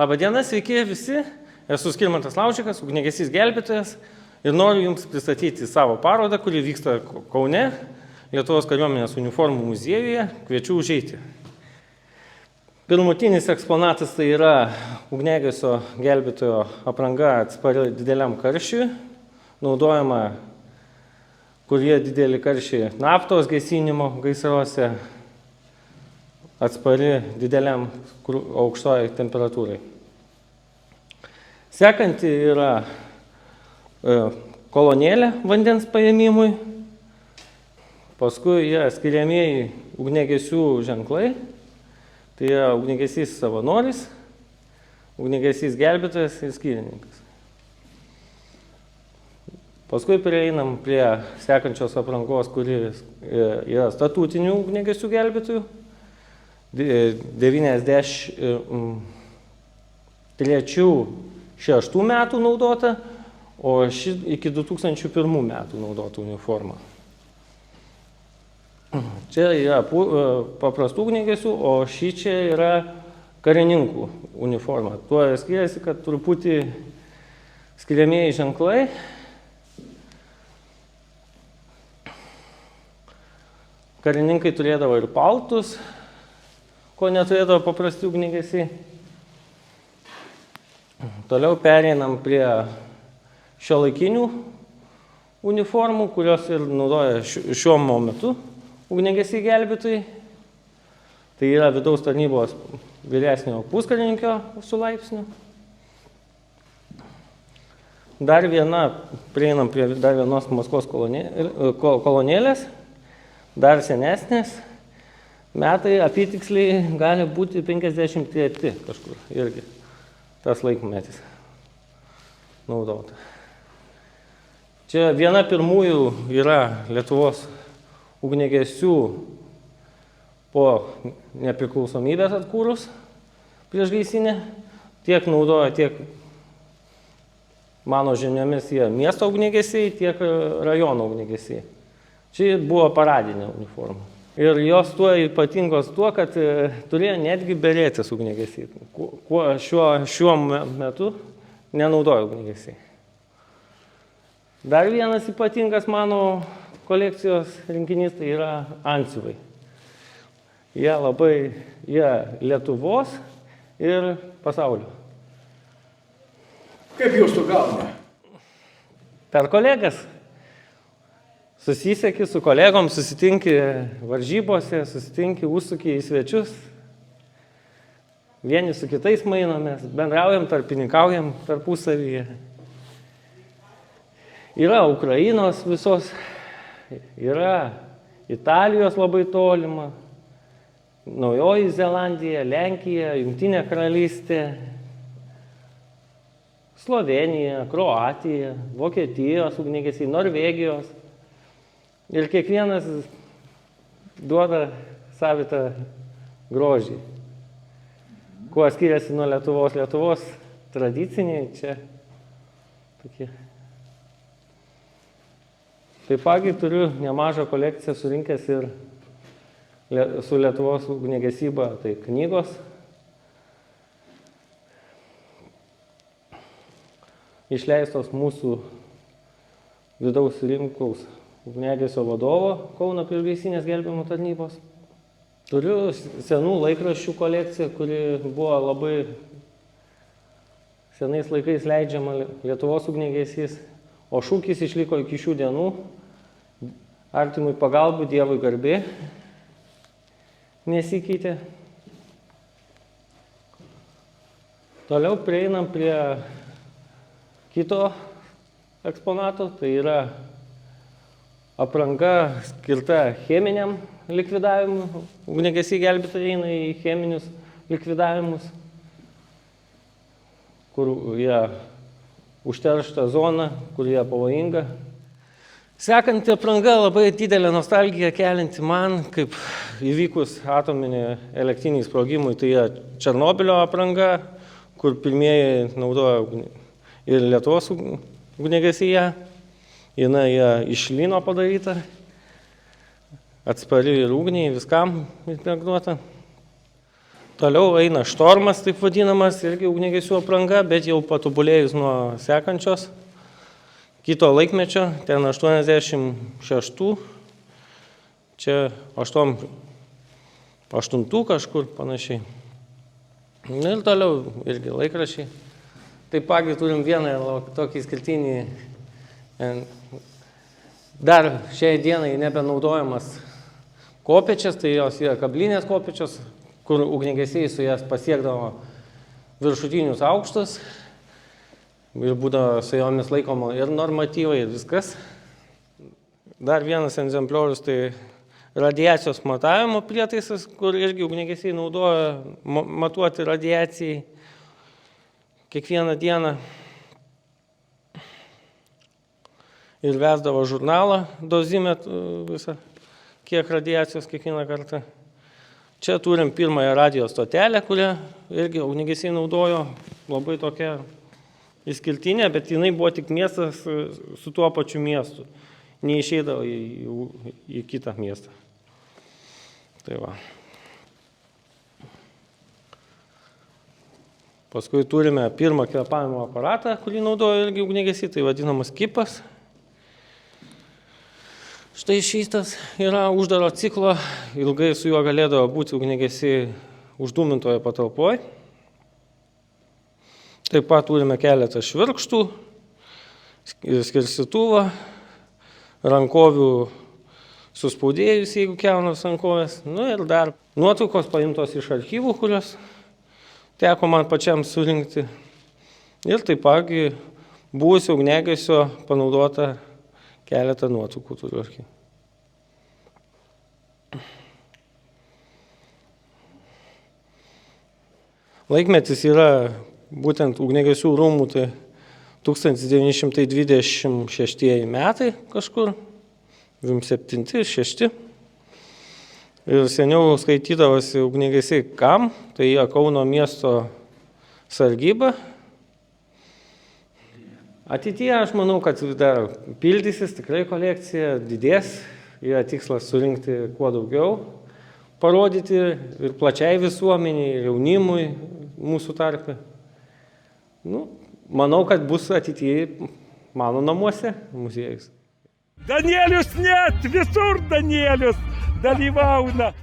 Labadiena, sveiki visi. Esu Skirmantas Laužikas, ugniagesys gelbėtojas ir noriu Jums pristatyti savo parodą, kuri vyksta Kaune, Lietuvos kariuomenės uniformų muziejuje. Kviečiu užeiti. Pirmutinis eksponatas tai yra ugniagesio gelbėtojo apranga atspari dideliam karščiui, naudojama, kurie dideli karščiai naftos gesinimo gaisruose, atspari dideliam aukštoji temperatūrai. Sekanti yra kolonėlė vandens paėmimui, paskui yra skiriamieji ugniagesių ženklai, tai yra ugniagesys savanoris, ugniagesys gelbėtojas ir skirininkas. Paskui prieinam prie sekančios aprangos, kuri yra statutinių ugniagesių gelbėtojų, 93-6 metų naudota, o ši iki 2001 metų naudota uniforma. Čia yra paprastų ugniagesių, o ši čia yra karininkų uniforma. Tuo skiriasi, kad truputį skiriamieji ženklai. Karininkai turėdavo ir paltus, ko neturėdavo paprasti ugniagesiai. Toliau pereinam prie šiuolaikinių uniformų, kurios ir naudoja šiuo momentu ugniagesiai gelbėtojai. Tai yra vidaus tarnybos vyresnio puskarininkio su laipsniu. Prieinam prie dar vienos Maskvos kolonėlės, dar senesnės. Metai apytiksliai gali būti 53 kažkur irgi tas laikmetis naudota. Čia viena pirmųjų yra Lietuvos ugniagesių po nepriklausomybės atkūrus priešgaisinę. Tiek naudoja, tiek mano žiniomis jie miesto ugniagesiai, tiek rajono ugniagesiai. Čia buvo paradinė uniforma. Ir jos tuo ypatingos tuo, kad turėjo netgi berėtis ugniagesiai, kuo šiuo metu nenaudoja ugniagesiai. Dar vienas ypatingas mano kolekcijos rinkinys tai yra antsiuvai. Jie Lietuvos ir pasaulio. Kaip jūs to gauna? Per kolegas. Susisieki su kolegom, susitinki varžybose, susitinki, užsuki į svečius. Vieni su kitais mainomės, bendraujam, tarpininkaujam tarpusavyje. Yra Ukrainos visos, yra Italijos labai tolima, Naujoji Zelandija, Lenkija, Jungtinė karalystė, Slovenija, Kroatija, Vokietijos ugniagesiai, Norvegijos. Ir kiekvienas duoda savitą grožį. Kuo skiriasi nuo Lietuvos tradiciniai, čia tokie. Taip pat turiu nemažą kolekciją surinkęs ir su Lietuvos ugniagesyba, tai knygos. Išleistos mūsų vidaus rinkaus ugniagesio vadovo Kauno priešgaisinės gelbėjimo tarnybos. Turiu senų laikraščių kolekciją, kuri buvo labai senais laikais leidžiama Lietuvos ugniagesys, o šūkis išliko iki šių dienų: artimui pagalbų, Dievui garbė. Nesikeitė. Toliau prieinam prie kito eksponato, tai yra apranga skirta cheminiam likvidavimui. Ugniagesiai gelbėtojai eina į cheminius likvidavimus, kur jie užteršta zona, kur jie pavojinga. Sekanti apranga labai didelė nostalgija kelianti man, kaip įvykus atominio elektriniai sprogimui, tai yra Černobylio apranga, kur pirmieji naudoja ir Lietuvos ugniagesiai. Jis iš lino padaryta, atspari ir ugniai, viskam impregnuota. Toliau eina štormas, taip vadinamas, irgi ugniagesių apranga, bet jau patobulėjus nuo sekančios kito laikmečio, ten 86, čia 8 kažkur panašiai. Ir toliau irgi laikrašiai. Taip pat turim vieną tokį skirtinį, dar šiai dienai nebenaudojamas kopėčias, tai jos yra kablinės kopėčios, kur ugniagesiai su jas pasiekdavo viršutinius aukštus ir būdavo su jomis laikoma ir normatyvai ir viskas. Dar vienas egzempliorius tai radiacijos matavimo prietaisas, kur irgi ugniagesiai naudoja matuoti radiacijai kiekvieną dieną. Ir vesdavo žurnalą dozimetrų visą, kiek radiacijos kiekvieną kartą. Čia turim pirmąją radijo stotelę, kurią irgi ugniagesiai naudojo, labai tokia išskirtinė, bet jinai buvo tik miestas su tuo pačiu miestu, neišeidavo į kitą miestą. Tai va. Paskui turime pirmą kvėpavimo aparatą, kurį naudojo irgi ugniagesiai, tai vadinamas kipas. Štai šitas yra uždaro ciklo, ilgai su juo galėdavo būti ugniagesiai uždūmintoje patalpoje. Taip pat turime keletą švirkštų, skirstytuvą, rankovių suspaudėjus, jeigu keunos rankovės. Nu ir dar nuotraukos paimtos iš archyvų, kurios teko man pačiam surinkti. Ir taip pat buvusio ugniagesio panaudota keletą nuotraukų turiu archyvų. Laikmetis yra būtent ugniagesių rūmų, tai 1926 metai kažkur, 27-6. Ir seniau skaitydavosi ugniagesiai kam, tai jie Kauno miesto sargyba. Ateityje aš manau, kad dar pildysis, tikrai kolekcija didės, yra tikslas surinkti kuo daugiau, parodyti ir plačiai visuomeniai, ir jaunimui mūsų tarpe. Nu, manau, kad bus ateityje mano namuose muziejus. Danielius net, visur Danielius dalyvauna.